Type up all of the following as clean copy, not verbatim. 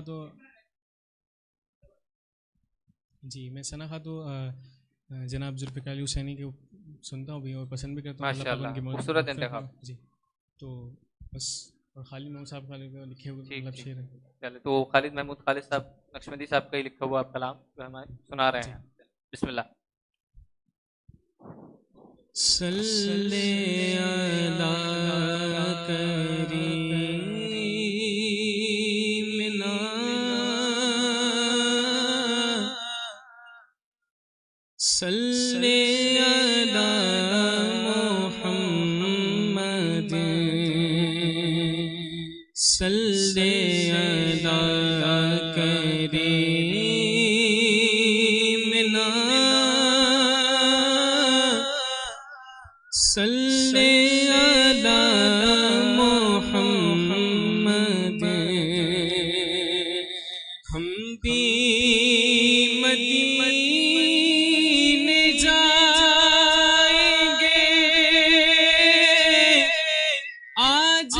तो जी मैं सना खा तो जनाब जुल्फ़िकार अली हुसैनी के सुनता हूँ भी और पसंद भी करता हूँ। अल्लाह पाक माशाल्लाह, उनकी खूबसूरत मग़फ़िरत इंतखाब। करे। जी तो बस और खालिद महमूद साहब का लिखे हुए ठीक मतलब ठीक शेर है। चलो, तो खालिद महमूद खालिद साहब नक्शबंदी साहब का ही लिखा हुआ कलाम जो हमें सुना रहे जी हैं। बिस्मिल्लाह। सल्ले अला करीमिना सल्ले अला मुहम्मद सल्ले अला करीमिना सल्ले अला मुहम्मद। हम भी मदीने जाएंगे आज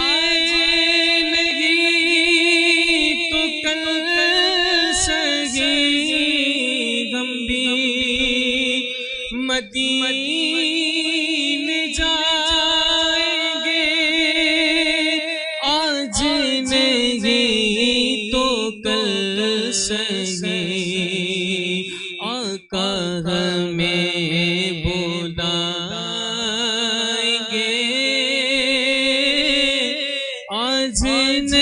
नहीं तो कल सही। हम भी मदीने जाएंगे आज नहीं तो कल सही। आका हमें बुलाएंगे आज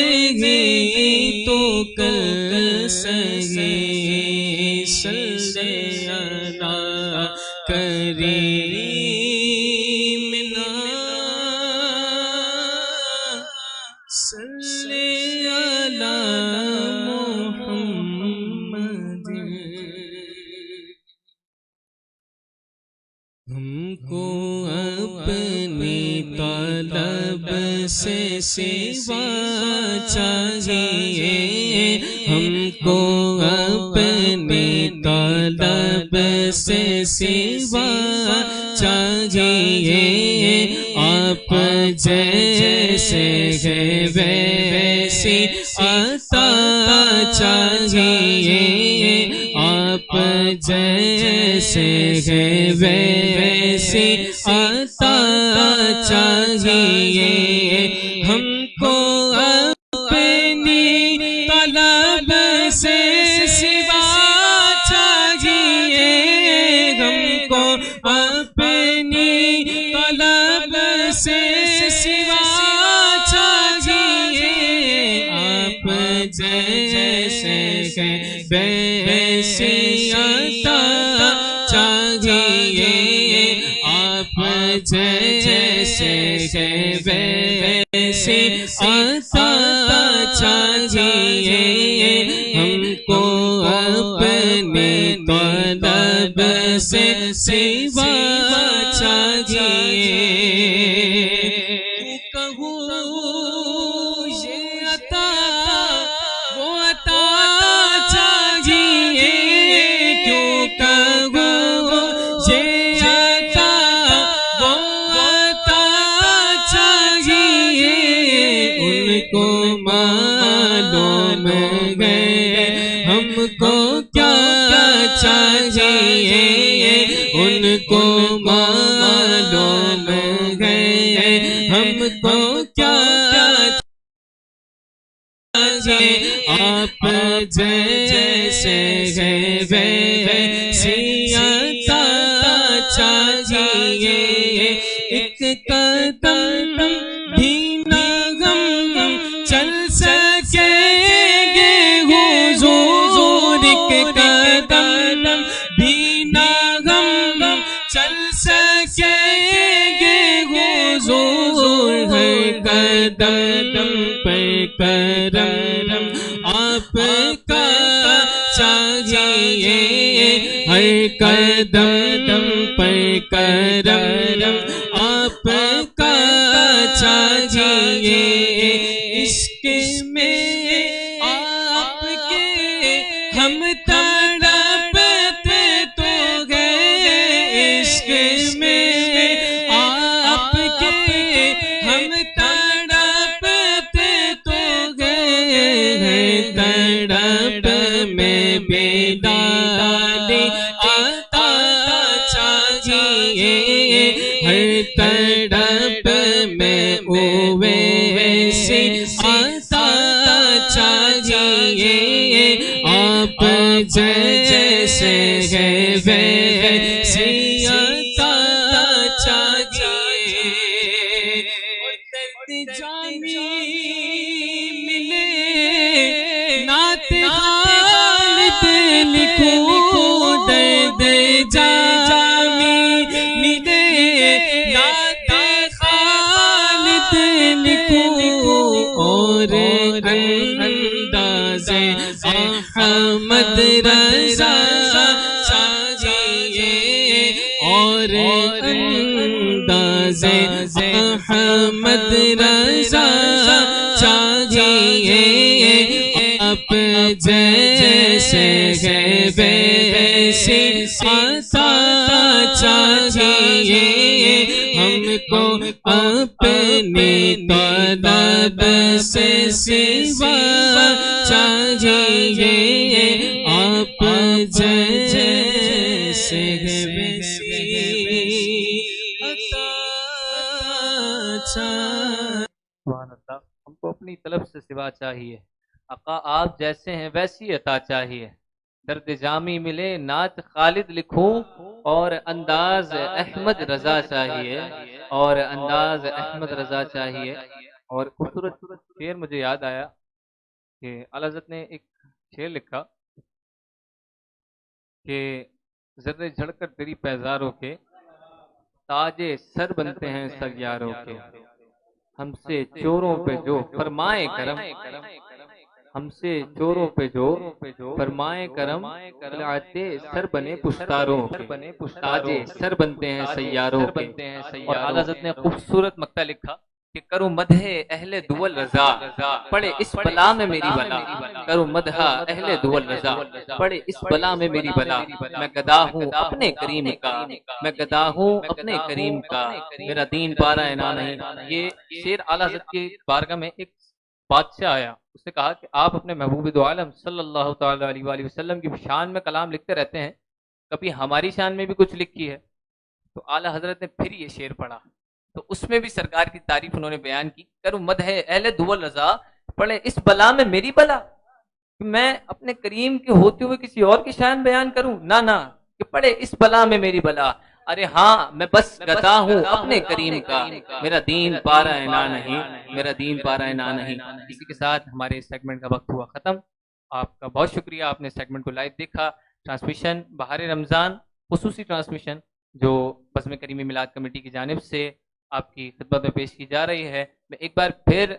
नहीं तो कल सही। सल्ले अला करीमिना सल्ले अला मुहम्मद। हमको अपनी तलब से सिवा चाहिए। हमको अपनी तलब से सिवा चाहिए। आप जैसे है वैसी अता चाहिए। आप जैसे है वैसी अता चाहिए। हमको अपनी तलब से सिवा चाहिए। हमको अपनी तलब से सिवा चाहिए। आप जैसे है वैसे अता चाहिए। आप जैसे है वैसे अता चाहिए। हमको अपनी तलब से सिवा चाहिए। कहूँ ये अता वो अता चाहिए। क्यों कहूँ ये अता वो अता चाहिए। उनको मालूम है हमको क्या चाहिए। उनको मालूम है हमको क्या चाहिए। आप जैसे है वैसी अता चाहिए। एक कदम भी न हम चल सकेंगे हुजूर। एक कदम भी न हम चल सकेंगे हुजूर। हर कदम पे करम आपका चाहिए। हर कदम पे करम आपका चाहिए। इश्क में आपके हम तड़पते तो गए। इश्क में आपके हम तड़पते तो गए। तड़प में बिलाल आता चाहिए, हर तड़प में ओवैसी आता चाहिए। आप जैसे है वैसी आता चाहिए। दर्द जामी मिले नात खालिद लिखूं, दर्द जामी मिले नात खालिद लिखूं, और अंदाज़े अहमद रज़ा चाहिए, और अंदाज़े अहमद रज़ा चाहिए। आप जैसे है वैसे आता चाहिए, हमको अपनी तलब से सिवा चाहिए। आप जैसे है वैसे आता चाहिए। सुभान अल्लाह। हमको अपनी तलब से सिवा चाहिए, आका आप जैसे हैं वैसी अता चाहिए। दर्द जामी मिले नात खालिद लिखूं, और अंदाज अहमद रजा चाहिए, और अंदाज अहमद रजा चाहिए। और खूबसूरत शेर मुझे याद आया कि आला हज़रत ने एक शेर लिखा कि जर्रे झड़कर तेरी पैजारों के ताजे सर बनते हैं सगियारों के, हमसे चोरों पे जो फरमाए करम, हमसे चोरों पे जो फरमाए करम, लाते सर बने पुश्तारों के, ताजे सर बनते हैं सैयारों के। और आला हज़रत ने खूबसूरत मक्ता लिखा कि करूं मदहे अहले दुवल रजा, पड़े इस बला में मेरी बला, करूं मदहा अहले दुवल रजा, पड़े इस बला में मेरी बला। मैं गदा हूँ अपने करीम का, मैं गदा हूँ अपने करीम का, मेरा दीन पारा है ना नहीं। ये शेर आला हज़रत की बारगाह में एक बादशाह आया, उसने कहा कि आप अपने महबूब दो आलम सल्लल्लाहु तआला अलैहि वसल्लम की शान में कलाम लिखते रहते हैं, कभी हमारी शान में भी कुछ लिखी है? तो आला हज़रत ने फिर ये शेर पढ़ा, तो उसमें भी सरकार की तारीफ उन्होंने बयान की। करूं मद है अहले दुवल रजा, पढ़े इस बला में मेरी बला, कि मैं अपने करीम के होते हुए किसी और की शान बयान करूं? ना ना, कि पढ़े इस बला में मेरी बला। अरे हाँ, मैं बस गदा हूँ अपने करीम का, मेरा दीन पारा है ना नहीं, मेरा दीन पारा है ना नहीं। इसी के साथ हमारे इस सेगमेंट का वक्त हुआ खत्म। आपका बहुत शुक्रिया, आपने सेगमेंट को लाइव देखा। ट्रांसमिशन बहार रमज़ान खुसूसी ट्रांसमिशन जो बज़्म करीमी मिलाद कमेटी की जानिब से आपकी खिदमत में पेश की जा रही है। मैं एक बार फिर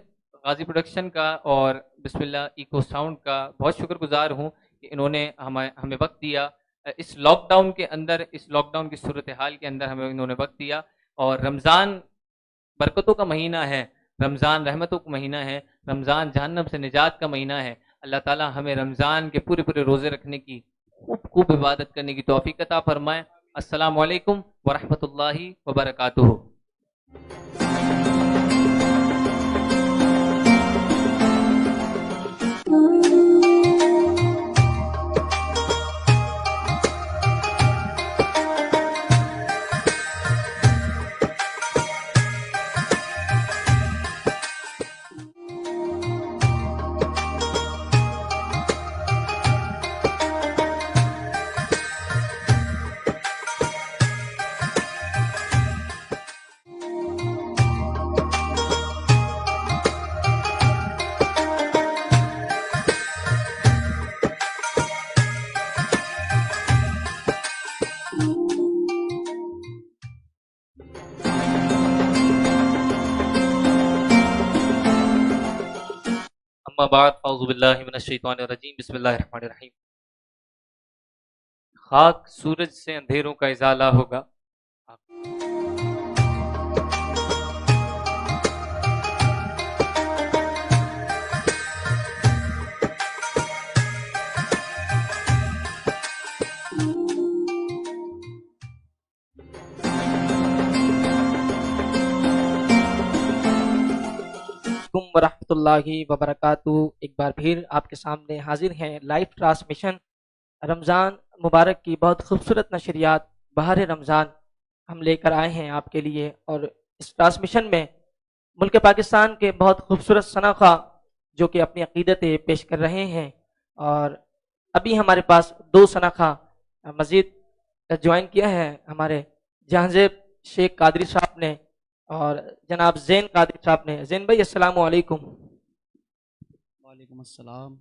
गाजी प्रोडक्शन का और बिस्मिल्लाह इको साउंड का बहुत शुक्रगुजार हूँ कि इन्होंने हमें वक्त दिया इस लॉकडाउन के अंदर, इस लॉकडाउन की सूरत हाल के अंदर हमें इन्होंने वक्त दिया। और रमज़ान बरकतों का महीना है, रमज़ान रहमतों का महीना है, रमज़ान जहन्नम से निजात का महीना है। अल्लाह ताला हमें रमज़ान के पूरे पूरे रोज़े रखने की, खूब इबादत करने की तौफीक अता फरमाए। अस्सलामु अलैकुम वरहमतुल्लाहि वबरकातुहू। अम्मा बाद औज़ु बिल्लाहि मिनश शैतानिर रजीम, बिस्मिल्लाहिर रहमानिर रहीम। खाक सूरज से अंधेरों का इजाला होगा। वरहमतुल्लाहि रहमतुल्लाहि व बरकातुहू। एक बार फिर आपके सामने हाजिर हैं लाइव ट्रांसमिशन रमज़ान मुबारक की बहुत खूबसूरत नशरियात बहार रमज़ान हम लेकर आए हैं आपके लिए। और इस ट्रांसमिशन में मुल्क पाकिस्तान के बहुत खूबसूरत सनाखा जो कि अपनी अकीदतें पेश कर रहे हैं। और अभी हमारे पास दो सनाखा मज़ीद ज्वाइन किया है हमारे जहांजेब शेख कादरी साहब ने और जनाब जैन कादरी साहब ने। जैन भाई अस्सलाम वालेकुम। वालेकुम अस्सलाम।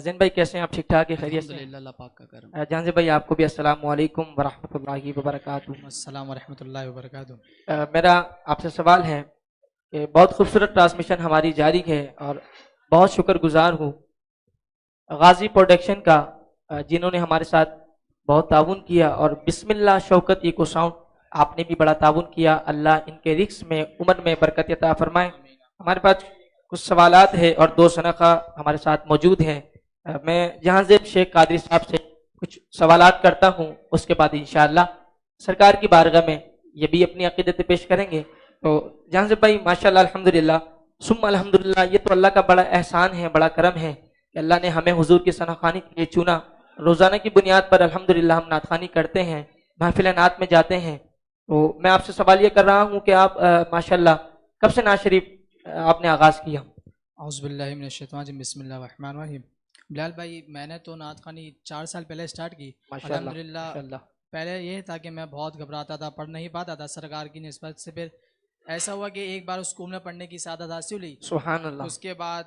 जैन भाई कैसे हैं आप? ठीक ठाक है, खैरियत से? अल्हम्दुलिल्लाह, अल्लाह पाक का करम। जहांजेब भाई आपको भी अस्सलाम वालेकुम व रहमतुल्लाहि व बरकातुहू। अस्सलाम वरहमतुल्लाहि वबरकातुहू। मेरा आपसे सवाल है कि बहुत खूबसूरत ट्रांसमिशन हमारी जारी है और बहुत शुक्रगुजार हूँ गाजी प्रोडक्शन का जिन्होंने हमारे साथ बहुत ताउन किया। और बिस्मिल्लाह शौकत इको साउंड आपने भी बड़ा ताउन किया। अल्लाह इनके रिक्स में उम्र में बरकत अता फरमाए। हमारे पास कुछ सवालात है और दो सनाखा हमारे साथ मौजूद हैं। मैं जहांजेब शेख कादरी साहब से कुछ सवालात करता हूँ, उसके बाद इंशाअल्लाह सरकार की बारगाह में ये भी अपनी अकीदत पेश करेंगे। तो जहांजेब भाई माशाअल्लाह अल्हम्दुलिल्लाह सुम्मा अल्हम्दुलिल्लाह, ये तो अल्लाह का बड़ा एहसान है, बड़ा करम है कि अल्लाह ने हमें हुजूर की सनाखानी के लिए चुना। रोज़ाना की बुनियाद पर अल्हम्दुलिल्लाह हम नातखानी करते हैं, महफिल नात में जाते हैं। तो मैं आपसे सवाल ये कर रहा हूँ कि आप माशाअल्लाह कब से नात शरीफ आपने आगाज़ किया? औज़ुबिल्लाहि मिनश्शैतानिर्रजीम, बिस्मिल्लाहिर्रहमानिर्रहीम। बिलाल भाई मैंने तो नात खानी 4 साल पहले स्टार्ट की। माशाअल्लाह अल्हम्दुलिल्लाह माशाअल्लाह। पहले ये था कि मैं बहुत घबराता था, पढ़ नहीं पाता था सरकार की निस्बत से। फिर ऐसा हुआ कि एक बार स्कूल में पढ़ने की सादत हासिल हुई, सुभान अल्लाह। उसके बाद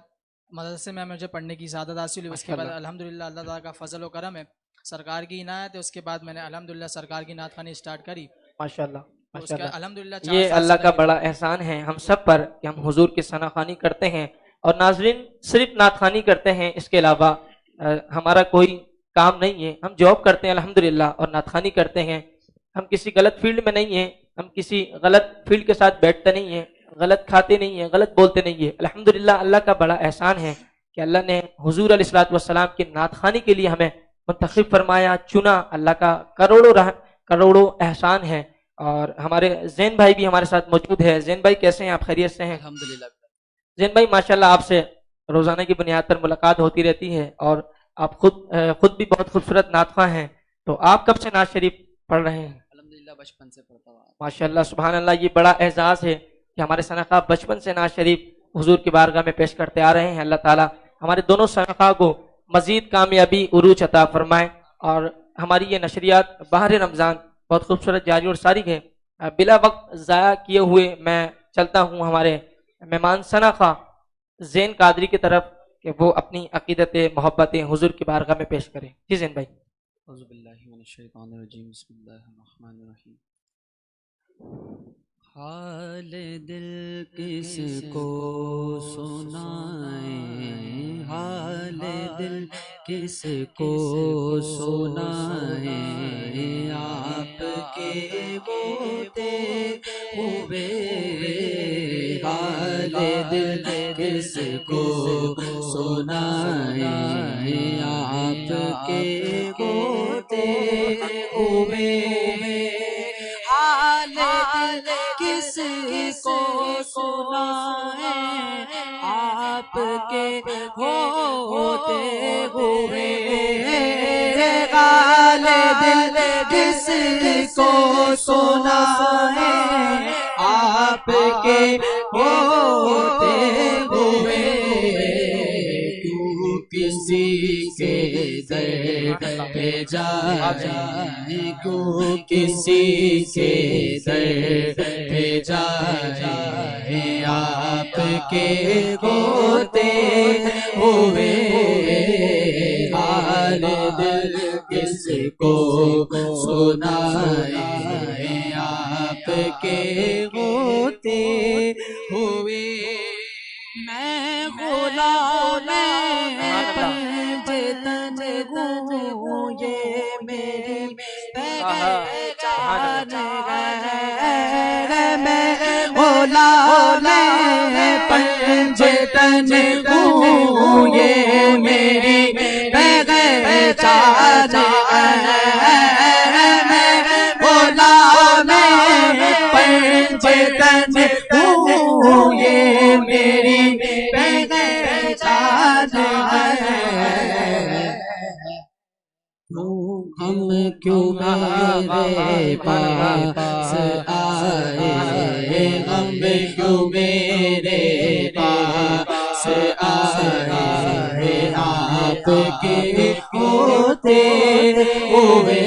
मदरसे में मुझे पढ़ने की सादत हासिल हुई। उसके बाद माशाअल्लाह। अल्हम्दुलिल्लाह अल्लाह ताला का फजल व करम है, सरकार की इनायत है। उसके बाद मैंने अल्हम्दुलिल्लाह सरकार की नात खानी स्टार्ट करी। माशाअल्लाह तो उसका माशाअल्लाह। अल्हम्दुलिल्लाह ये 4 साल अल्लाह से का लगे बड़ा थे। एहसान है हम सब पर कि हम हुजूर की सनाखानी करते हैं। और नाजरीन सिर्फ नातखानी करते हैं, इसके अलावा हमारा कोई काम नहीं है। हम जॉब करते हैं अल्हम्दुलिल्लाह और नातखानी करते हैं। हम किसी गलत फील्ड में नहीं है, हम किसी गलत फील्ड के साथ बैठते नहीं है, गलत खाते नहीं है, गलत बोलते नहीं है। अल्हम्दुलिल्लाह अल्लाह का बड़ा एहसान है कि अल्लाह ने हुजूर अलैहिस्सलातु वस्सलाम की नातखानी के लिए हमें मुंतखब फरमाया, चुना। अल्लाह का करोड़ों एहसान है। और हमारे जैन भाई भी हमारे साथ मौजूद है। जैन भाई कैसे हैं आप? खैरियत से हैं? अल्हम्दुलिल्लाह। जैन भाई माशाल्लाह आपसे रोजाना की बुनियाद पर मुलाकात होती रहती है और आप खुद भी बहुत खूबसूरत नातखा हैं। तो आप कब से नात शरीफ पढ़ रहे हैं? अल्हम्दुलिल्लाह बचपन से पढ़ता हुआ। माशाल्लाह सुभान अल्लाह। ये बड़ा एजाज है कि हमारे सनाखा बचपन से नात शरीफ हुजूर की बारगाह में पेश करते आ रहे हैं। अल्लाह ताला हमारे दोनों सनाखा को मजीद कामयाबी उरूज अता फरमाए। और हमारी ये नशरियात बहार रमज़ान बहुत खूबसूरत जारी और सारी है। बिला वक्त ज़ाया किए हुए मैं चलता हूँ हमारे मेहमान सनाखा जैन कादरी की तरफ कि वो अपनी अकीदत मोहब्बतें हुजूर की बारगाह में पेश करें। जी जैन भाई। औज़ुबिल्लाहि मिनश्शैतानिर्रजीम, बिस्मिल्लाहिर्रहमानिर्रहीम। हाल दिल किसको सुनाए, हाल दिल किसको सुनाए, आपके होते हुए हाल दिल किसको सुनाए, आपके होते हुए हाल दिल किसको सुनाए, आपके होते हुए हाल दिल किसको सुनाए, आपके होते हुए क्यों किसी के दर पे जाए, क्यों किसी के दर पे जाए, आपके होते हुए हाल दिल किसको सुनाए, आपके होते हुए। मैं गुलाम पंजतन हूँ, ये मेरी पहचान है। मैं गुलाम पंजतन हूँ, ये मेरी पहचान है। मैं गुलाम पंजतन हूँ, ये मेरी हम क्यों मेरे पास आए, हम क्यों मेरे पास आए, आपके होते हुए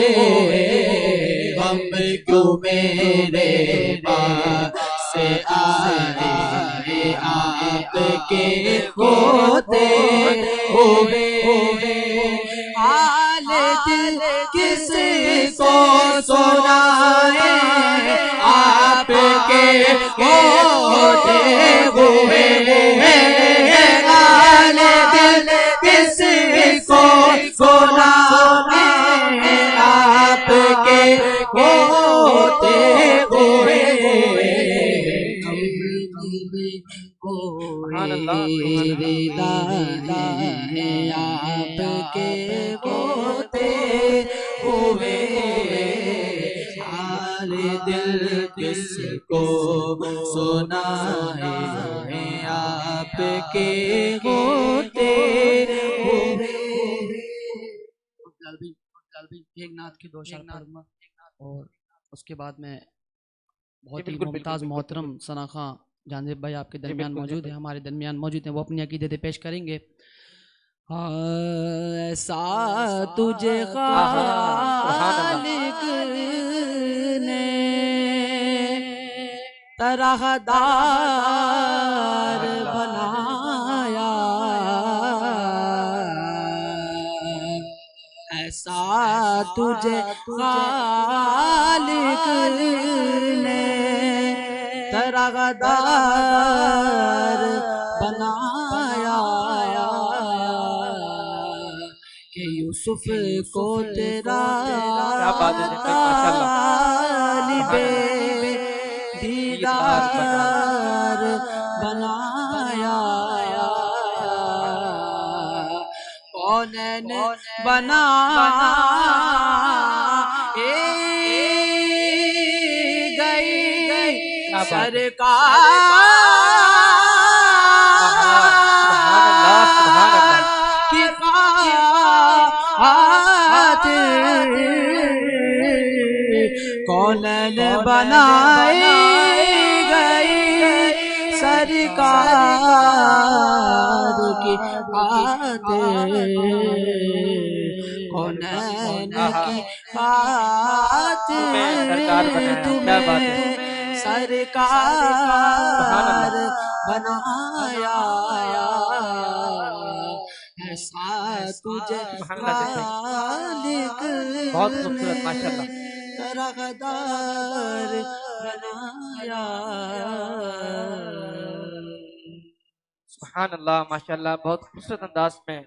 हम क्यों मेरे पास आए, आपके होते हुए हाल दिल किसको सुनाए, आपके होते हुए हाल दिल किसको सुनाए, आपके होते हुए आपके होते हुए हाल दिल किसको सुनाए, आपके होते हुए। एक नाथ की दो शेर पढ़ूंगा और उसके बाद में बहुत ही बिल्कुल, मुमताज़ बिल्कुल, मोहतरम सना खां जानजेब भाई आपके दरमियान मौजूद है, हमारे दरमियान मौजूद हैं, वो अपनी अकीदतें पेश करेंगे। ऐसा तुझे खालिक ने तरहदार बनाया, ऐसा तुझे खालिक ने तरहदार बनाया कि यूसुफ को तेरा तालिबे दीदार बनाया, कौन बना गई सरकार की खातिर, कौन बनाई गई सरकार की खातिर, कौन की खातिर तुम्हें सरकार बनाया, ऐसा तुझे खालिक बहुत खूबसूरत माशाल्लाह। तरहदार बनाया। सुभान अल्लाह माशाल्लाह, बहुत खूबसूरत अंदाज में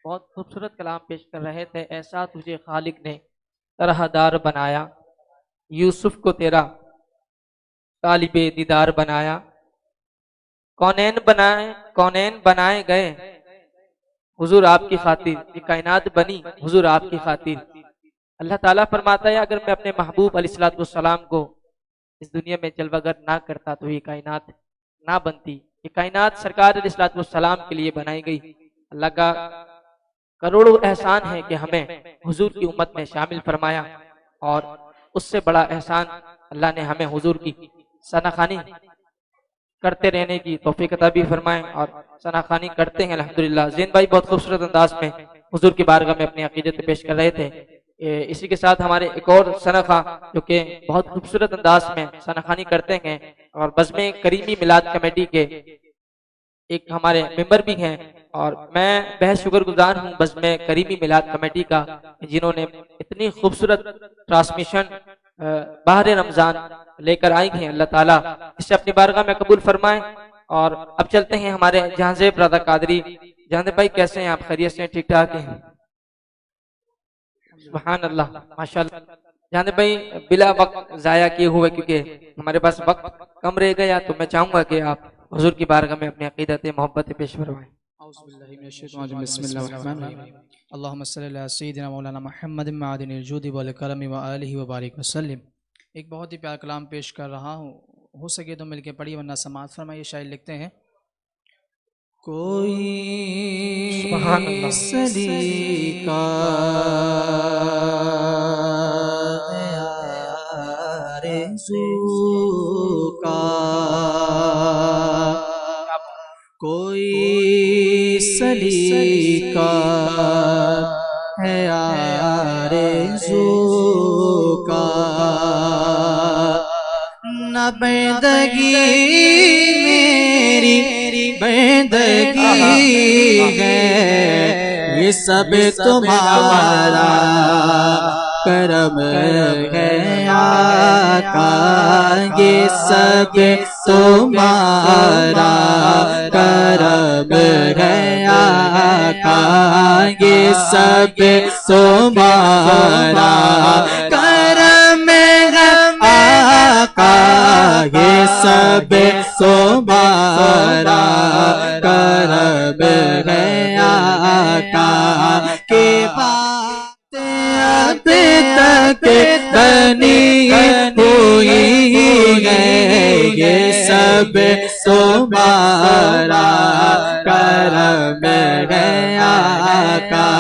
बहुत खूबसूरत कलाम पेश कर रहे थे। ऐसा तुझे खालिक ने तरहदार बनाया, यूसुफ को तेरा तालिबे दीदार बनाया, कौनैन बनाए गए हुजूर आपकी खातिर, ये कायनात बनी हुजूर आपकी खातिर। अल्लाह ताला फरमाता है अगर मैं अपने महबूब अलैहिस्सलातु वस्सलाम को इस दुनिया में जलवागर ना करता तो ये कायनात ना बनती। ये कायनात सरकार अलैहिस्सलातु वस्सलाम के लिए बनाई गई। अल्लाह का करोड़ों एहसान है कि हमें हुजूर की उम्मत में शामिल फरमाया, और उससे बड़ा एहसान अल्लाह ने हमें हुजूर की सनाखानी करते रहने की तौफीक अता भी फरमाए, और सनाखानी करते हैं अल्हम्दुलिल्लाह। ज़ैन भाई बहुत खूबसूरत अंदाज में हुजूर की बारगाह में अपनी अकीदत पेश कर रहे थे। इसी के साथ हमारे एक और सनाखा जो कि बहुत खूबसूरत अंदाज में सनाखानी करते हैं और बज़्म करीमी मिलाद कमेटी के एक हमारे मेंबर भी हैं, और मैं बेहद शुक्रगुजार हूँ बज़्म करीमी मिलाद कमेटी का, जिन्होंने इतनी खूबसूरत ट्रांसमिशन बाहर रमजान लेकर आई हैं। अल्लाह ताला इसे अपनी बारगाह में कबूल फरमाएं। और अब चलते हैं हमारे जहांजेब रज़ा कादरी। जहांजेब भाई कैसे हैं आप? खैरियत से ठीक ठाक हैं? सुभान अल्लाह माशाल्लाह। जहांजेब भाई बिला वक्त जाया किए हुए, क्योंकि हमारे पास वक्त कम रह गया, तो मैं चाहूंगा कि आप हुजूर की बारगाह में अपनी अकीदत मोहब्बत पेश फरमाएं। अल्लाहुम्मा सल्ली अला सय्यिदिना मौलाना मुहम्मद मादिनिल जूदी वल करमी व आलिहि व बारिक वसल्लम। एक बहुत ही प्यारा कलाम पेश कर रहा हूँ, हो सके तो मिलके पढ़िए वरना समाअत फरमाइए। शायर लिखते हैं कोई सलीका सलीका है आरज़ू का, न बंदगी मेरी बंदगी है, ये सब तुम्हारा करम है आका, ये सब तुम्हारा करम है आका, ये सब तुम्हारा करम है आका, ये सब तुम्हारा करम है आका, के बात अब तक बनी हुई है, ये सब तुम्हारा करम है आका।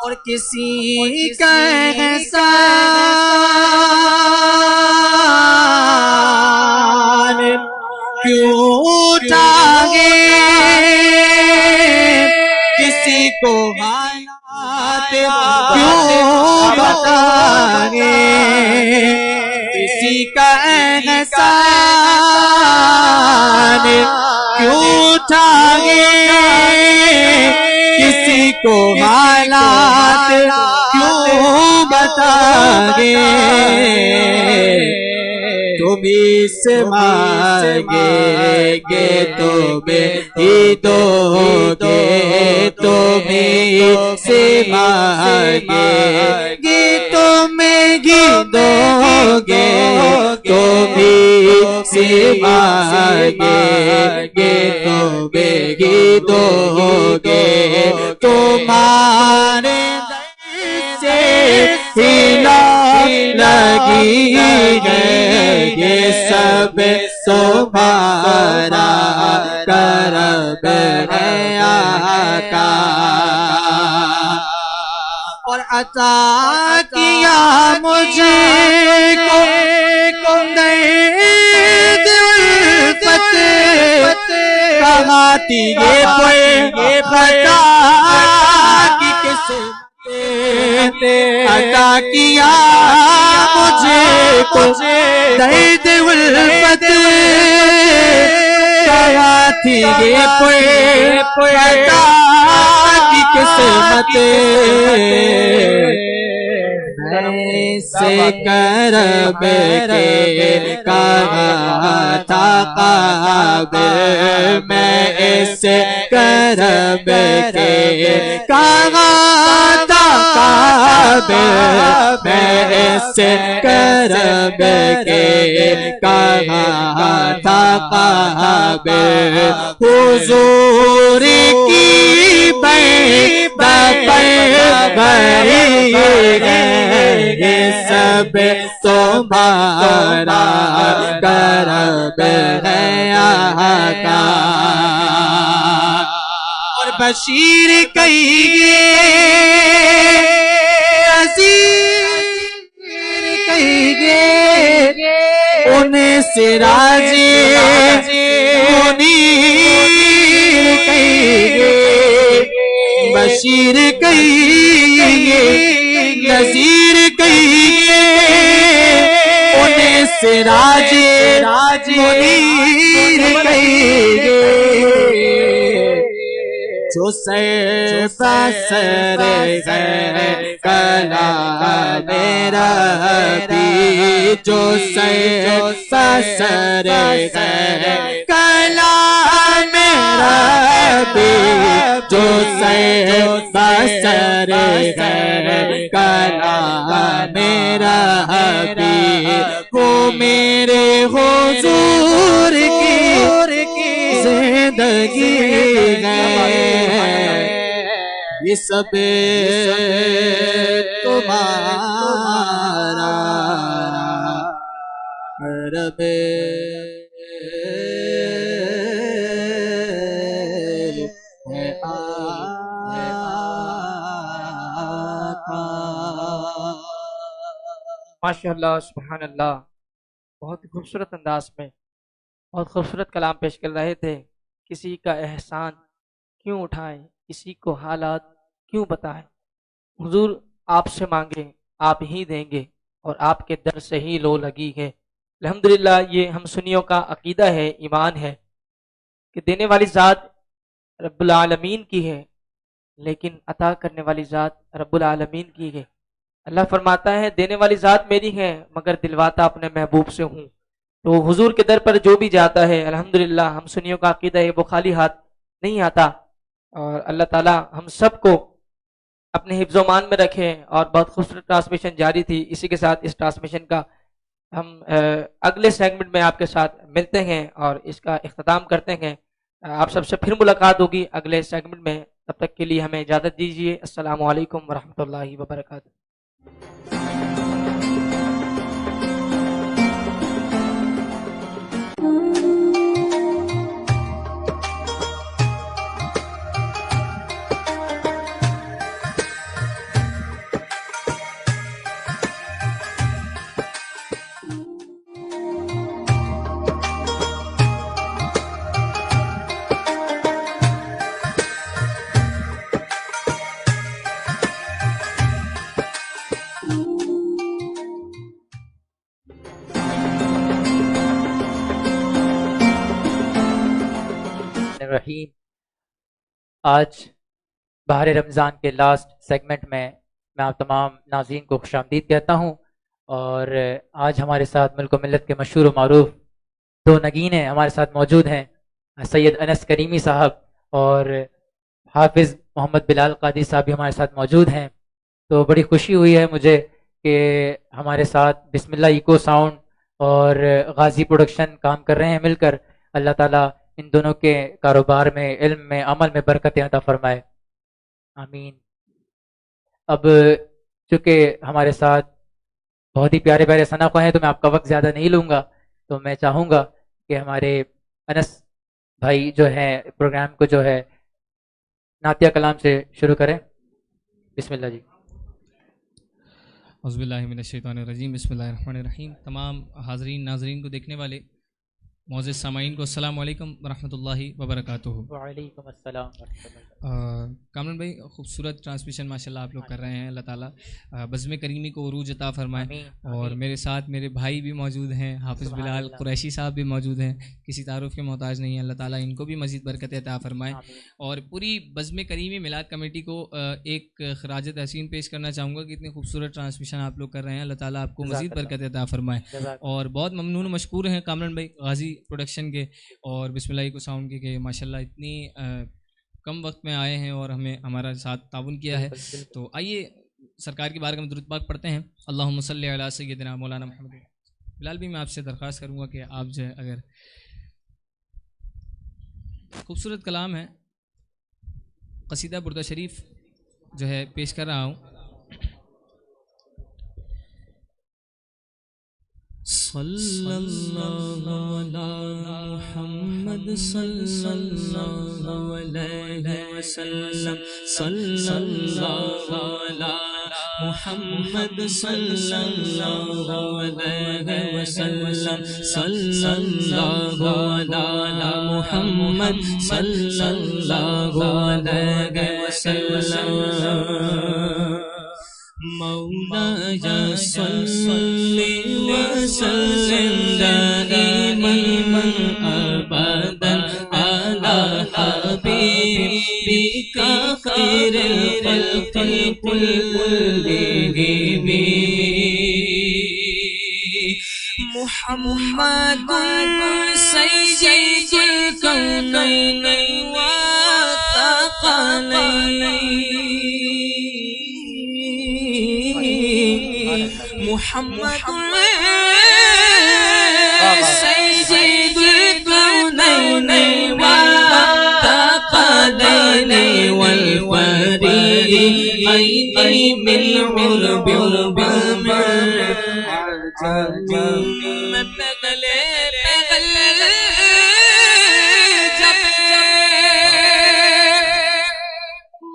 और किसी का एहसान क्यों उठागे, किसी को हालात क्यों बतागे, किसी का एहसान क्यों उठागे, किसी को हालात क्यों बतागे, तुम से मांगेंगे तुम्हें ही दोगे, तुम से मांगेंगे तुम्हें ही दोगे, तुम से मांगेंगे तुम्हें ही दोगे, तुम्हारे से हिला लगी है, ये सब तुम्हारा करम है आका। और अता किया मुझे को दर्द उल्फत, कहाती ये बता कि किस्मत अता किया मुझे को दर्द उल्फत, कहाती ये बता कि किस्मत ऐसे करब के कहा था काबिल, मैं ऐसे करब के कहा था काबिल, मैं ऐसे करब के कहा था काबिल, हुजूर की ये सब तुम्हारा करम है आका। और बशीर कहिए अज़ीर कहिए, उन्हें सिराजे मुनीर कहिए, बशीर कहिए नज़ीर कहिए, उन्हें सिराजे मुनीर कहिए, जो सर है कला मेरा भी, जो सर है कला मेरा भी, जो सर है कला मेरा भी, वो मेरे हुजूर की जिंदगी है, ये सब तुम्हारा करम है आका। माशाअल्लाह सुभान अल्लाह, बहुत ही खूबसूरत अंदाज में बहुत खूबसूरत कलाम पेश कर रहे थे। किसी का एहसान क्यों उठाएं, किसी को हालात क्यों बताएं। हुजूर आपसे मांगे आप ही देंगे और आपके दर से ही लो लगी है। अल्हम्दुलिल्लाह ये हम सुन्नियों का अकीदा है, ईमान है कि देने वाली ज़ात रब्बुल आलमीन की है, लेकिन अता करने वाली ज़ात रब्बुल आलमीन की है। अल्लाह फरमाता है देने वाली ज़ात मेरी है मगर दिलवाता अपने महबूब से हूँ। तो हुजूर के दर पर जो भी जाता है अल्हम्दुलिल्लाह हम सुन्नियों का अकीदा है वो खाली हाथ नहीं आता। और अल्लाह ताला हम सबको अपने हिफ्ज़-ओ-मान में रखे। और बहुत खूबसूरत ट्रांसमिशन जारी थी। इसी के साथ इस ट्रांसमिशन का हम अगले सेगमेंट में आपके साथ मिलते हैं और इसका इख्तिताम करते हैं। आप सबसे फिर मुलाकात होगी अगले सेगमेंट में। तब तक के लिए हमें इजाज़त दीजिए। अस्सलामु अलैकुम वरहमतुल्लाहि वबरकातुहू। रहीम। आज बहर रमज़ान के लास्ट सेगमेंट में मैं आप तमाम नाज़रीन को खुशामदीद कहता हूँ। और आज हमारे साथ मुल्क मिल्लत के मशहूर मारूफ दो नगीने हमारे साथ मौजूद हैं, सैयद अनस करीमी साहब और हाफिज़ मोहम्मद बिलाल कादी साहब भी हमारे साथ मौजूद हैं। तो बड़ी खुशी हुई है मुझे कि हमारे साथ बिस्मिल्लाह इको साउंड और गाजी प्रोडक्शन काम कर रहे हैं मिलकर। अल्लाह ताला इन दोनों के कारोबार में, इल्म में, अमल में बरकत अता फरमाए, आमीन। अब चूँकि हमारे साथ बहुत ही प्यारे प्यारे सनाख़ हैं तो मैं आपका वक्त ज़्यादा नहीं लूँगा। तो मैं चाहूँगा कि हमारे अनस भाई जो है प्रोग्राम को जो है नातिया कलाम से शुरू करें। बिस्मिल्लाह जी। औज़ुबिल्लाहिमिनश्शैतानिर्रजीम, बिस्मिल्लाहिर्रहमानिर्रहीम। तमाम हाज़रीन नाज़रीन को देखने वाले मोअज़्ज़िज़ सामाईन को अस्सलामु अलैकुम वरहमतुल्लाहि वबरकातुहू। वालेकुम अस्सलाम। कामरान भाई खूबसूरत ट्रांसमिशन माशाल्लाह आप लोग कर रहे हैं। अल्लाह ताला बज़्म करीमी को उरूज अता फरमाए। और मेरे साथ मेरे भाई भी मौजूद हैं, हाफिज़ बिलाल कुरैशी साहब भी मौजूद हैं, किसी तारुफ़ के मोहताज नहीं है। अल्लाह ताला इनको भी मज़ीद बरकत अता फरमाए। और पूरी बज़्म करीमी मिलाद कमेटी को एक ख़राज तहसीन पेश करना चाहूँगा कि इतनी खूबसूरत ट्रांसमिशन आप लोग कर रहे हैं। अल्लाह ताला आपको मज़ीद बरकत अता फरमाए। और बहुत ममनून मशकूर हैं कामरान भाई गाजी प्रोडक्शन के और बिस्मिल्लाह को साउंड के माशाल्लाह इतनी कम वक्त में आए हैं और हमें हमारा साथ ताउन किया है। तो आइए सरकार की बारगाह में दुरूद पाक पढ़ते हैं। अल्लाहुम्मा सल्ली अला सय्यिदिना मौलाना मुहम्मद। बिलाल भी मैं आपसे दरख्वास्त करूँगा कि आप जो है अगर खूबसूरत कलाम है कसीदा बुर्दा शरीफ जो है पेश कर रहा हूँ। सल्लल्लाहु अला मुहम्मद सल्लल्लाहु अलैहि वसल्लम, सल्लल्लाहु अला मुहम्मद सल्लल्लाहु अलैहि वसल्लम, सल्लल्लाहु अला मुहम्मद सल्लल्लाहु अलैहि वसल्लम। मौलाया सल्ली व सल्लिम दाइमन अबदन अला हबीबिका खैरुल खल्क़ि कुल्लिहिम मुहम्मदुन सय्यिदुल कौनैन व थक़लैन। मुहम्मद सय्यिदुल कौनैन व थक़लैन वल फरीक़ैन मिन उर्बि व मिन अजम। मैं पगले जब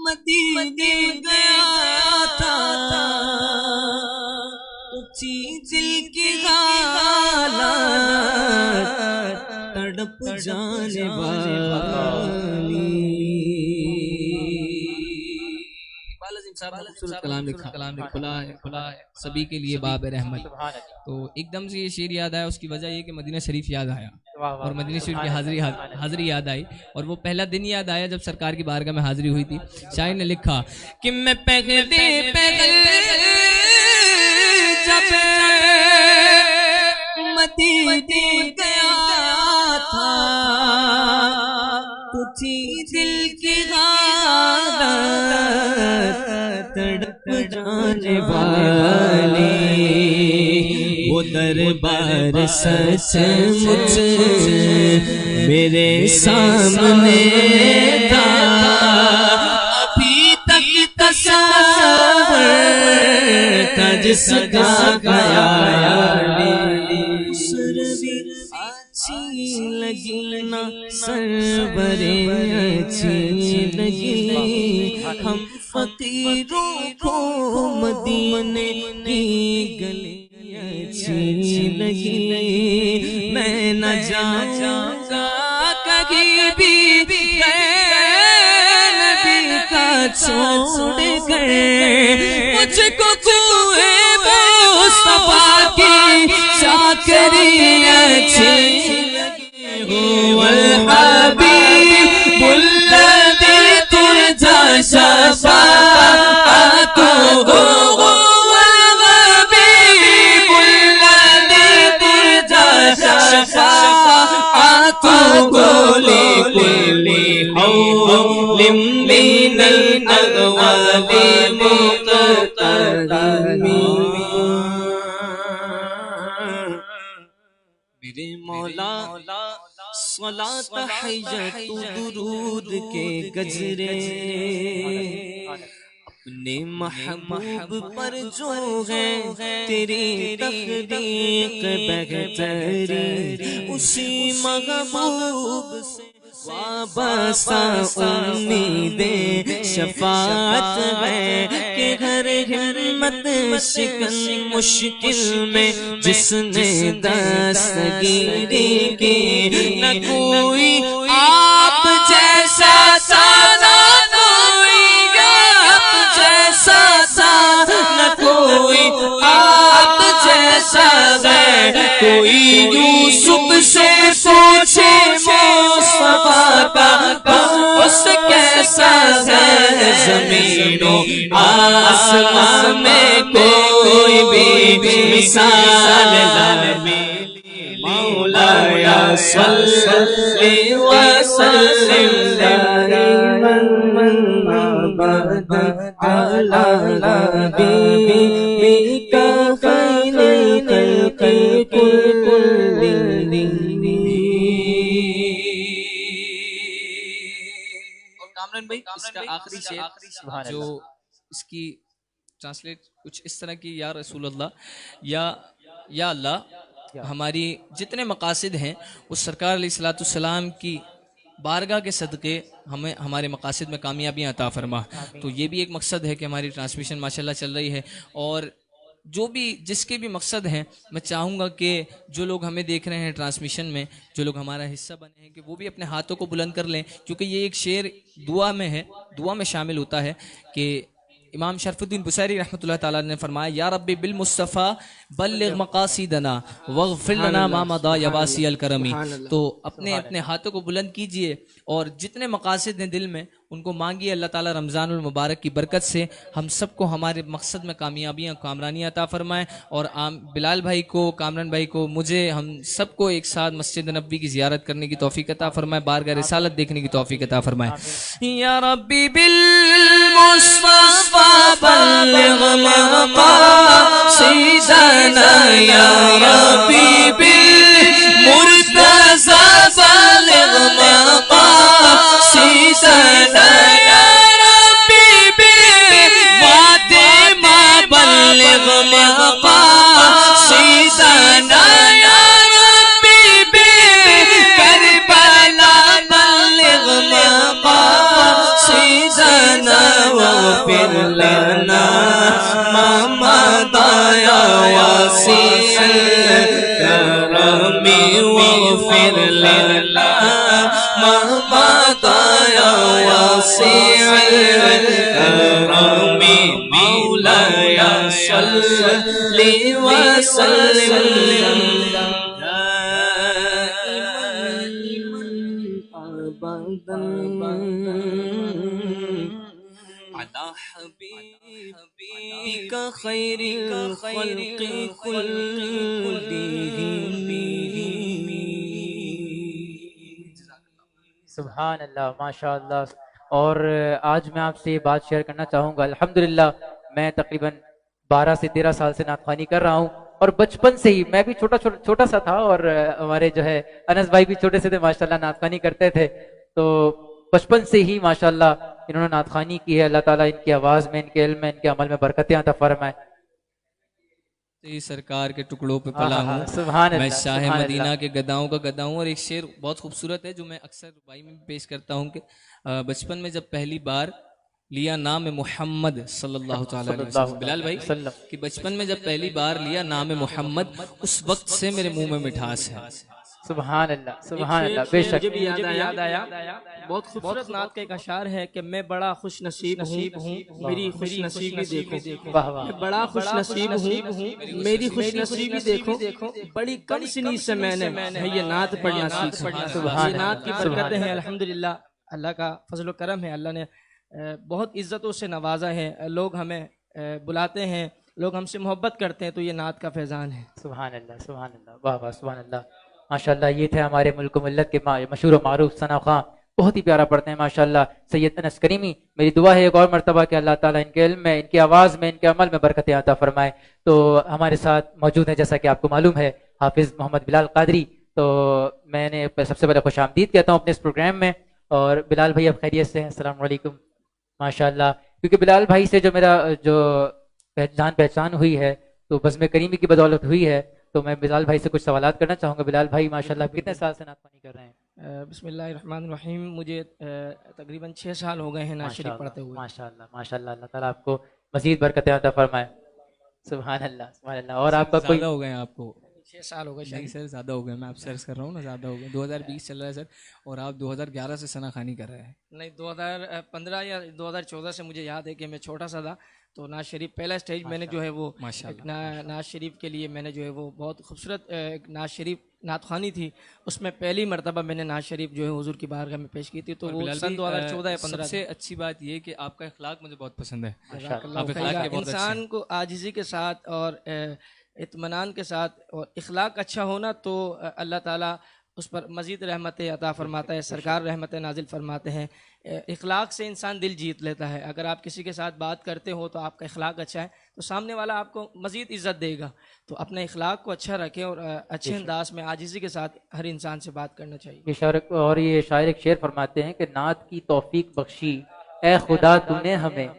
मदीने गया था दिल की हालत तड़प जाने वाली। खूबसूरत कलाम लिखा, खुला है सभी के लिए बाब रहमत। तो एकदम से ये शेर याद आया, उसकी वजह ये कि मदीना शरीफ याद आया और मदीना शरीफ की हाजिरी याद आई, और वो पहला दिन याद आया जब सरकार की बारगाह में हाजिरी हुई थी। शायर ने लिखा कि मैं पहले जब मदीने गया था, तुझी दिल की हालत तड़प जाने वाली। वो दरबार सचमुच मेरे सामने था, अभी तक तस्वर था जिसका अच्छी लगी ना सरवरे अच्छी लगी, हम फकीरों को मदीने की गली अच्छी लगी। मैं न जाऊंगा कहीं भी नबी का छोड़ गए, मुझको कुए मुस्तफा की चाकरी अच्छी लगी। वल हबीब उल्लदी तुरजा शफाअतुहु, वल हबीब उल्लदी तुरजा शफाअतुहु लिकुल्ली हौलिम मिनल अगवाली मुक़तदमी। मेरे मौला सलात हय्यतु दुरूद के गजरे, अपने महबूब पर जो है तेरी तकदीर बेहतरी, उसी महबूब से वाबस्ता उम्मीदे शफाअत है कि हर हिम्मत शिकन मुश्किल में जिसने दस्तगीरी की, न कोई आप जैसा साना, कोई आप जैसा सा, न कोई आप जैसा है, कोई यूसुफ से पूछे मुस्तफा का बस कैसा है। ज़मीनो आसमां में कोई भी मिसाल ना मिली, मौलाया सल्ली व सल्लिम दाइमन अबदा अला नबीका खैरिल खल्क़ि कुल्लिहिम। कामरान भाई, इसका आखिरी शेर जो इसकी ट्रांसलेट कुछ इस तरह की, या रसूल अल्लाह, या अल्लाह, हमारी जितने मकासद हैं उस सरकार अलैहिस्सलाम की बारगाह के सदक़े हमें हमारे मकासद में कामयाबियाँ अता फरमा। तो ये भी एक मकसद है कि हमारी ट्रांसमिशन माशाल्लाह चल रही है, और जो भी जिसके भी मकसद हैं, मैं चाहूँगा कि जो लोग हमें देख रहे हैं ट्रांसमिशन में, जो लोग हमारा हिस्सा बने हैं, कि वो भी अपने हाथों को बुलंद कर लें, क्योंकि ये एक शेर दुआ में है, दुआ में शामिल होता है कि इमाम शरफुद्दीन बुसैरी रहमतुल्लाह ताला ने फरमाया, या रब्बी बिल मुस्तफ़ा बल्लिग मकासिदना वग़फिर लना मा मदा या वासिअल करमी। तो अपने अपने हाथों को बुलंद कीजिए और जितने मकासिद हैं दिल में उनको मांगिए। अल्लाह ताला रमज़ानुल मुबारक की बरकत से हम सबको हमारे मकसद में कामयाबियाँ, कामरानियाँ अता फरमाएँ, और बिलाल भाई को, कामरान भाई को, मुझे, हम सबको एक साथ मस्जिद नबी की ज़ियारत करने की तौफीक अता फरमाए, बारगाह रिसालत देखने की तौफीक अता फरमाए। या रब्बी बिल मुस्तफ़ा बल्लिग मक़ासिदना, या रब्बी बिल मुर्तज़ा बल्लिग मक़ासिदना, या रब्बी बिल फातिमा बल्लिग मक़ासिदना, या रब्बी बिल करबला बल्लिग मक़ासिदना, वग़फिर लना मा मदा या वासिअल करमी, वग़फिर लना सल्ली वसल्लिम अला हबीबिका खैरिल खल्क़ि सुभान अल्लाह, माशा अल्लाह। और आज मैं आपसे ये बात शेयर करना चाहूँगा। अल्हम्दुलिल्लाह मैं तकरीबन 12 से 13 साल से नातख़वानी कर रहा हूँ और बचपन से ही मैं भी छोटा सा था और हमारे जो है अनस भाई भी छोटे से थे माशाल्लाह, नातख़वानी करते थे। तो बचपन से ही माशाल्लाह इन्होंने नातख़वानी की है। अल्लाह ताला इनकी आवाज़ में, इनके इल्म में, इनके अमल में बरकतें अता फरमाए। सरकार के टुकड़ों पे पला हूँ, सुभान मैं अल्लाह, शाह सुभान मदीना अल्लाह। के गदाओं का गदा हूँ। और एक शेर बहुत खूबसूरत है जो मैं अक्सर रुबाई में भी पेश करता हूँ कि बचपन में जब पहली बार लिया नाम मोहम्मद सल्लल्लाहु ताला अलैहि वसल्लम, बिलाल भाई कि बचपन में जब पहली बार लिया नाम मोहम्मद, उस वक्त से मेरे मुंह में मिठास है। सुभान अल्लाह, सुभान अल्लाह। बेशक मुझे भी याद आया बहुत खूबसूरत नात का एक अशार है कि मैं बड़ा खुश नसीब हूँ, मेरी खुश नसीबी देखो। वाह वाह, मैं बड़ा खुश नसीब हूँ, मेरी खुश नसीबी देखो। बड़ी कम सिनी से मैंने ये नात पढ़ना सीखा। ये नात की बरकतें हैं अल्हम्दुलिल्लाह, अल्लाह का फजल व करम है। अल्लाह ने बहुत इज्जतों से नवाजा है। लोग हमें बुलाते हैं, लोग हमसे मोहब्बत करते हैं, तो ये नात का फैज़ान है। सुभान अल्लाह, सुभान अल्लाह, वाह वाह, सुभान अल्लाह, माशाल्लाह। ये थे हमारे मुल्क मिल्लत के मशहूर व मारूफ सना खां, बहुत ही प्यारा पढ़ते हैं माशाल्लाह, सैयद अनस करीमी। मेरी दुआ है एक और मरतबा कि अल्लाह ताला इनके इल्म में, इनकी आवाज़ में, इनके अमल में बरकतें अता फरमाए। तो हमारे साथ मौजूद है, जैसा कि आपको मालूम है, हाफिज़ मोहम्मद बिलाल कादरी। तो मैंने सबसे पहले खुश आमदीद कहता हूँ अपने इस प्रोग्राम में। और बिलाल भाई अब खैरियत से हैं? अस्सलाम वालेकुम। माशाल्लाह, क्योंकि बिलाल भाई से जो मेरा जो पहचान हुई है तो बज़्म करीमी की बदौलत हुई है। तो मैं बिलाल भाई से कुछ सवालात करना चाहूँगा। बिलाल भाई माशाल्लाह कितने साल से नातख़वानी कर रहे हैं? बिस्मिल्लाहिर्रहमानिर्रहीम, मुझे तकरीबन 6 साल हो गए हैं नात शरीफ पढ़ते हुए। माशाल्लाह, माशाल्लाह, अल्लाह ताला आपको मज़ीद बरकतें अता फरमाए। सुभान अल्लाह, सुभान अल्लाह। और आपका कोई ज़्यादा हो गए आपको? 6 साल हो गए नहीं सर, ज़्यादा हो गए, मैं आपसे अर्ज़ कर रहा हूँ ना, ज़्यादा हो गए। 2020 चल रहा है सर और आप 2011 से सना खानी कर रहे हैं। नहीं, 2015 या 2014 से मुझे याद है कि मैं छोटा सा था, तो नाज शरीफ पहला स्टेज मैंने जो है वो नाज शरीफ के लिए मैंने जो है वो बहुत खूबसूरत नाज शरीफ नातख़वानी थी, उसमें पहली मरतबा मैंने नाज शरीफ जो है हुजूर की बारगाह में पेश की थी। तो वो सन 2014 या 15। सबसे अच्छी बात ये कि आपका इखलाक मुझे बहुत पसंद है। इंसान को आजिज़ी के साथ और इत्मीनान के साथ और इखलाक अच्छा होना, तो अल्लाह ताला उस पर मज़ीद रहमतें अता फरमाता है। सरकार रहमतें नाजिल फरमाते हैं। इखलाक से इंसान दिल जीत लेता है। अगर आप किसी के साथ बात करते हो तो आपका इखलाक अच्छा है तो सामने वाला आपको मज़ीद इज़्ज़त देगा। तो अपने इखलाक को अच्छा रखें और अच्छे अंदाज में आजिज़ी के साथ हर इंसान से बात करना चाहिए। ये शायर एक शेर फरमाते हैं कि नात की तौफीक बख्शी ए खुदा तूने हमें,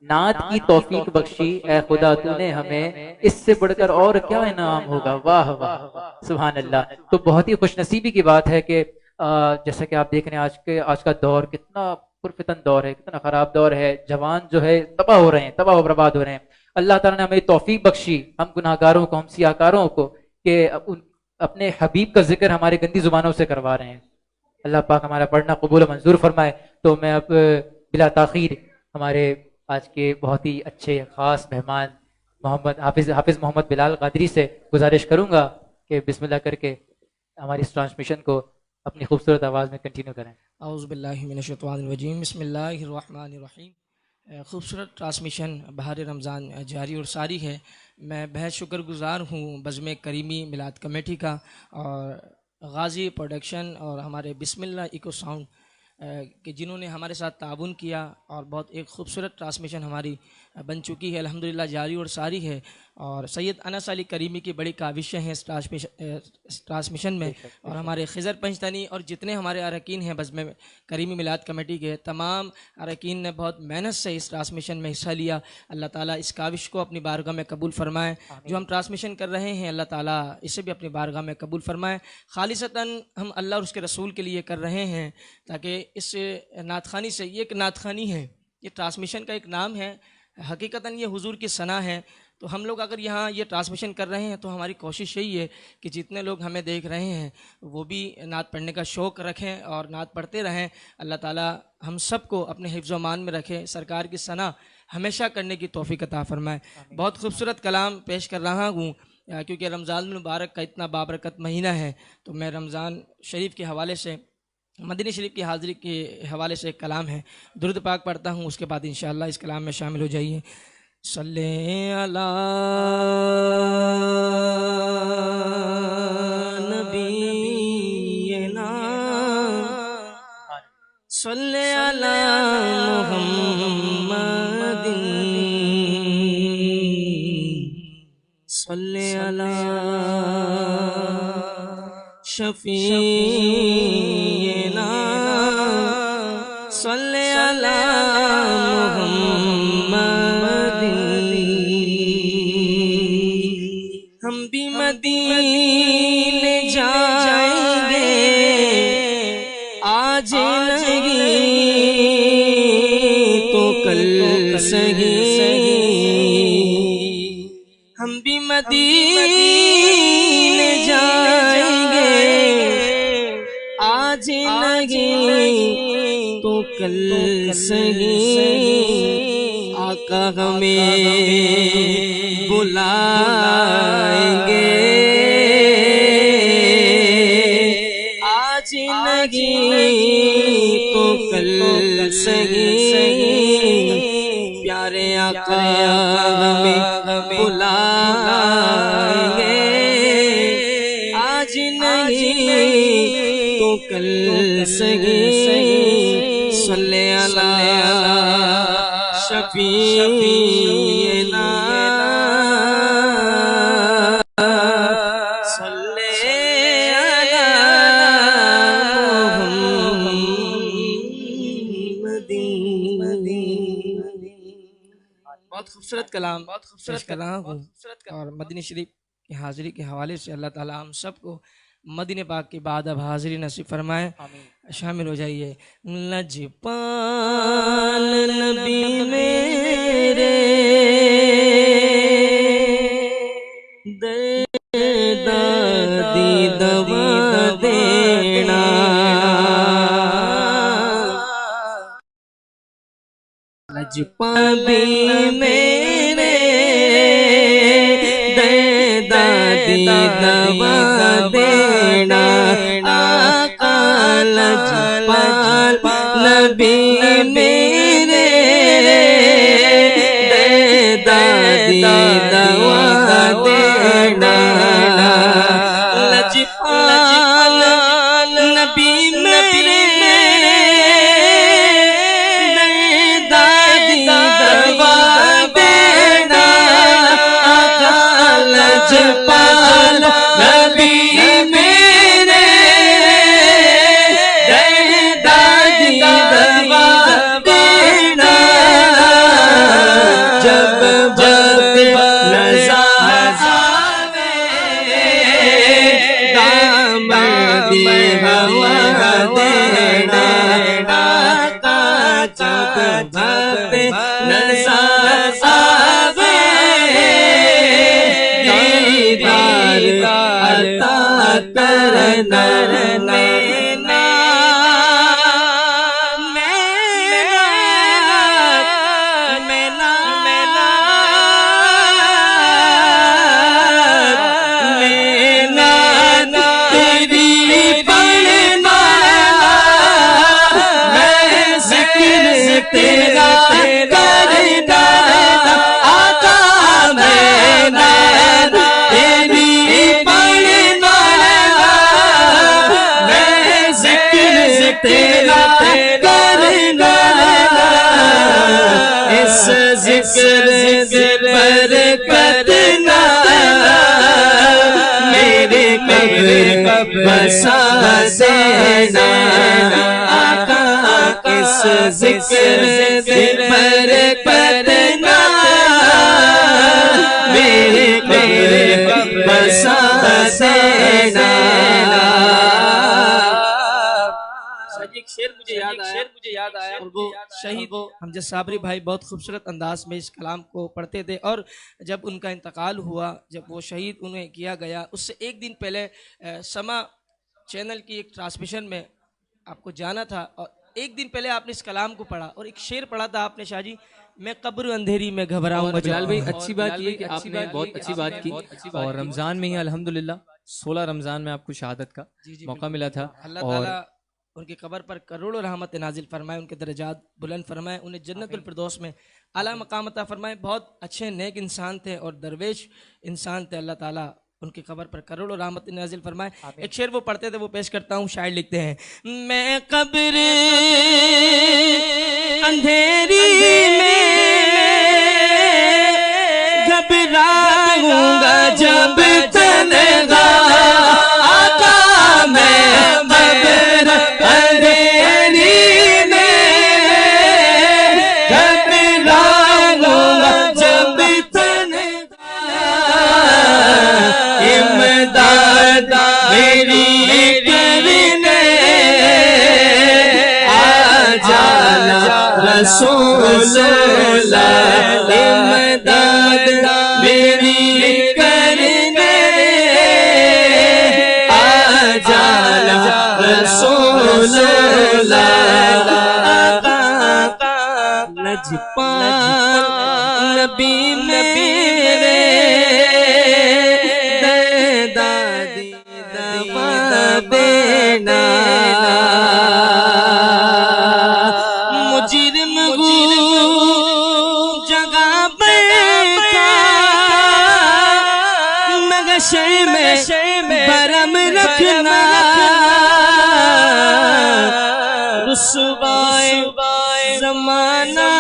नात की तौफीक बख्शी ए खुदा तूने हमें, इससे बढ़कर और क्या इनाम होगा। वाह वाह, सुभान अल्लाह। तो बहुत ही खुशनसीबी की बात है कि जैसा कि आप देख रहे हैं आज का दौर कितना पुरफितन दौर है, कितना ख़राब दौर है। जवान जो है तबाह हो रहे हैं, तबाह व बर्बाद हो रहे हैं। अल्लाह ताला ने हमें तौफीक बख्शी, हम गुनाहगारों को, हम सियाकारों को, कि अपने हबीब का जिक्र हमारे गंदी जुबानों से करवा रहे हैं। अल्लाह पाक हमारा पढ़ना कबूल मंजूर फरमाए। तो मैं अब बिला ताखीर हमारे आज के बहुत ही अच्छे ख़ास मेहमान हाफिज़ मोहम्मद बिलाल कादरी से गुजारिश करूँगा कि बिस्मिल्लाह करके हमारी इस ट्रांसमिशन को अपनी खूबसूरत आवाज़ में कंटिन्यू करें। औज़ु बिल्लाहि मिनश्शैतानिर्रजीम, बिस्मिल्लाहिर्रहमानिर्रहीम। खूबसूरत ट्रांसमिशन बहार रमज़ान जारी और सारी है। मैं बेहद शुक्रगुज़ार हूँ बज़्म करीमी मिलाद कमेटी का और गाज़ी प्रोडक्शन और हमारे बिस्मिल्लाह इको साउंड कि जिन्होंने हमारे साथ ताउन किया और बहुत एक खूबसूरत ट्रांसमिशन हमारी बन चुकी है अल्हम्दुलिल्लाह, जारी और सारी है। और सैयद अनस अली करीमी की बड़ी काविशें हैं इस ट्रांसमिशन में। और हमारे खिज़र पंजतनी और जितने हमारे अरकीन हैं बज़्म करीमी मिलाद कमेटी के, तमाम अरकीन ने बहुत मेहनत से इस ट्रांसमिशन में हिस्सा लिया। अल्लाह ताला इस काविश को अपनी बारगाह में कबूल फरमाए। जो हम ट्रांसमिशन कर रहे हैं अल्लाह ताला इसे भी अपनी बारगाह में कबूल फरमाए। खालिसतन हम अल्लाह और उसके रसूल के लिए कर रहे हैं, ताकि इस नातख़ानी से, ये एक नातख़ानी है, ये ट्रांसमिशन का एक नाम है, हकीकतन ये हुजूर की सना है। तो हम लोग अगर यहाँ ये ट्रांसमिशन कर रहे हैं तो हमारी कोशिश यही है कि जितने लोग हमें देख रहे हैं वो भी नात पढ़ने का शौक़ रखें और नात पढ़ते रहें। अल्लाह ताला हम सबको अपने हिफ्ज़ मान में रखे, सरकार की सना हमेशा करने की तौफीक अता फरमाए। बहुत खूबसूरत कलाम पेश कर रहा हूँ क्योंकि रमज़ान मुबारक का इतना बाबरकत महीना है, तो मैं रमज़ान शरीफ के हवाले से, मदीने शरीफ की हाज़िरी के हवाले से एक कलाम है, दुरूद पाक पढ़ता हूँ, उसके बाद इंशाअल्लाह इस कलाम में शामिल हो जाइए। सल्ले अला नबीना सल्ले अला मुहम्मदिन सल्ले अला शफीना सल्ले अला हम भी मदीने जाएंगे आज नहीं तो कल सही, हम भी मदीने जाएंगे आज नहीं तो कल सही। आका हमें बुलाएंगे आज नहीं तो कल सही। प्यारे आका हमें बुलाएंगे आज नहीं तो कल सही। सल्ले अला शफीना सल्ले अला मुहम्मदिन। बहुत खूबसूरत कलाम, बहुत खूबसूरत कलाम और मदीने शरीफ की हाज़िरी के हवाले से अल्लाह ताला हम सबको मदीने पाक के बाद अब हाज़िरी नसीब फरमाए। शामिल हो जाइए। लजपाल नबी मेरे दादी दवा देना, लजपाल मेरे दादी दवा देना, आका लजपाल नबी मेरे दादी दवा देना, लजपाल नबी मेरे दादी दवा देना, आका लजपाल नबी मेरे दादी दवा देना। जब जब नज़र आवे दामन हवा देना, आका जब जब नज़र आवे दीदार अता करना। तेरा करना आका मैंने तेरी पढ़ना, मैं जिक्र तेरा करना, इस जिक्र पर करना मेरे कब्र बसा देना, आका इस जिक्र पर करना मेरे कब्र बसा देना। एक शेर मुझे याद आया और वो शहीद हमजद साबरी भाई बहुत खूबसूरत अंदाज में इस कलाम को पढ़ते थे। और जब उनका इंतकाल हुआ, जब वो शहीद उन्हें किया गया, उससे एक दिन पहले समा चैनल की एक ट्रांसमिशन में आपको जाना था और एक दिन पहले आपने इस कलाम को पढ़ा और एक शेर पढ़ा था आपने शाह जी, मैं कब्र अंधेरी में घबराऊंगा। बिलाल भाई अच्छी बात ये कि आपने बहुत अच्छी बात की और रमज़ान में ही अल्हम्दुलिल्लाह 16 रमज़ान में आपको शहादत का मौका मिला था। अल्लाह ताला उनकी कब्र पर करोड़ों रहमत नाजिल फरमाए, उनके दर्जात बुलंद फरमाए, उन्हें जन्नतुल फिरदौस में आला मकाम अता फरमाए। बहुत अच्छे नेक इंसान थे और दरवेश इंसान थे। अल्लाह ताला उनकी कब्र पर करोड़ों रहमत नाजिल फरमाए। एक शेर वो पढ़ते थे, वो पेश करता हूँ। शायर लिखते हैं, मैं कब्र अंधेरी में घबराऊंगा जब तन्हा, आका मैं कब्र अंधेरी में घबराऊंगा जब तन्हा, इमदाद मेरी करने आ जाना रसूल अल्लाह, इमदाद मेरी करने आ जाना रसूल अल्लाह, लजपाल नबी मेरे दादी दवा देना, मुजरिम जगह बैठा नगशे में बरम रखना, रुसवाए जमाना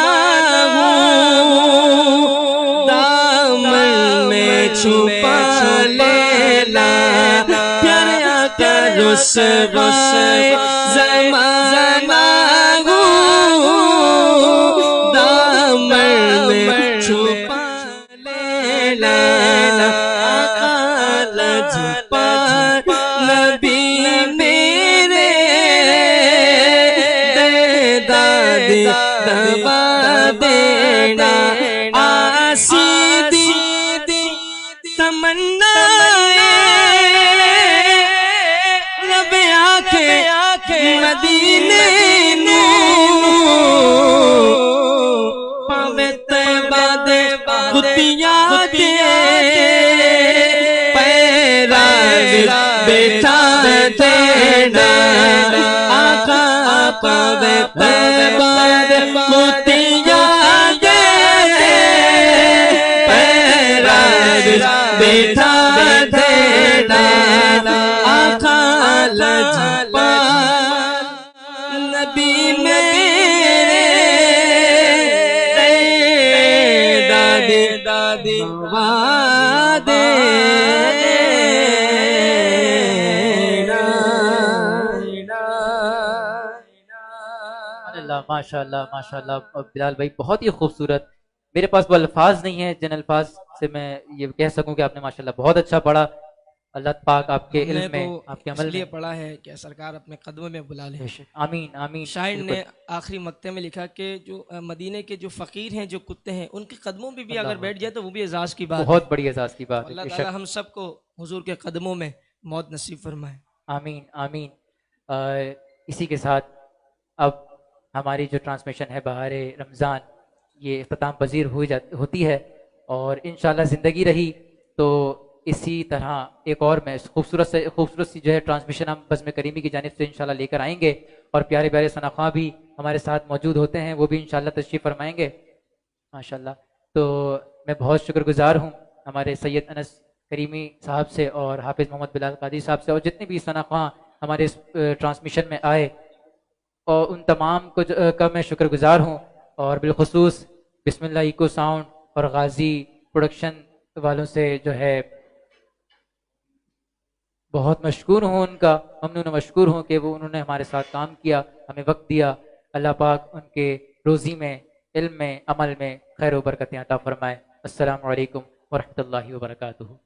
दामन में छुपा लेना, प्यारा का रुसवाए जमाना दामन में छुपा लेना, आका लजपाल नबी मेरे दादी दवा देना, आसीदी तमन्नाए लब आके मदीने नू पावे तैबा दे कुतिया दे पैरा बैठा देना, आका पावे तैबा दे कुतिया दे पैरा बैठा देना, आका लजपाल नबी मेरे दादी दवा देना। माशाल्लाह माशाल्लाह बिलाल भाई बहुत ही खूबसूरत। मेरे पास वो अल्फाज नहीं है जिन अल्फाज से मैं ये कह सकूं कि आपने माशाल्लाह बहुत अच्छा पढ़ा। अल्लाह पाक आपके इल्म में, आपके अमल में पढ़ा है कि सरकार अपने कदमों में बुला ले। आमीन आमीन। शायर ने आखिरी मक्ते में लिखा कि जो मदीने के जो फकीर हैं, जो कुत्ते हैं, उनके कदमों में भी अगर बैठ जाए तो वो भी एजाज की बात, बहुत बड़ी एजाज की बात। अल्लाह ताला हम सबको हुजूर के कदमों में मौत नसीब फरमाए। आमीन आमीन। इसी के साथ अब हमारी जो ट्रांसमिशन है बहार रमज़ान ये इख्तिताम पजीर होती है और इंशाल्लाह ज़िंदगी रही तो इसी तरह एक और मैं खूबसूरत सी जो है ट्रांसमिशन हम बज़्म करीमी की जानिब से इंशाल्लाह लेकर आएंगे और प्यारे प्यारे सनाख़ा भी हमारे साथ मौजूद होते हैं, वो भी इंशाल्लाह तशरीफ़ फरमाएंगे माशाल्लाह। तो मैं बहुत शुक्रगुज़ार हूँ हमारे सैयद अनस करीमी साहब से और हाफिज़ मोहम्मद बिलाल कादी साहब से और जितने भी सनाख़ा हमारे इस ट्रांसमिशन में आए और उन तमाम को का मैं शुक्रगुज़ार हूँ और बिलखुसूस बिस्मिल्लाह इको साउंड और गाजी प्रोडक्शन वालों से जो है बहुत मशकूर हूँ, उनका ममनून मशकूर हूँ कि वो उन्होंने हमारे साथ काम किया, हमें वक्त दिया। अल्लाह पाक उनके रोज़ी में, इल्म में, अमल में खैर व बरकतें अता फरमाए। अस्सलामु अलैकुम व रहमतुल्लाहि व बरकातुहू।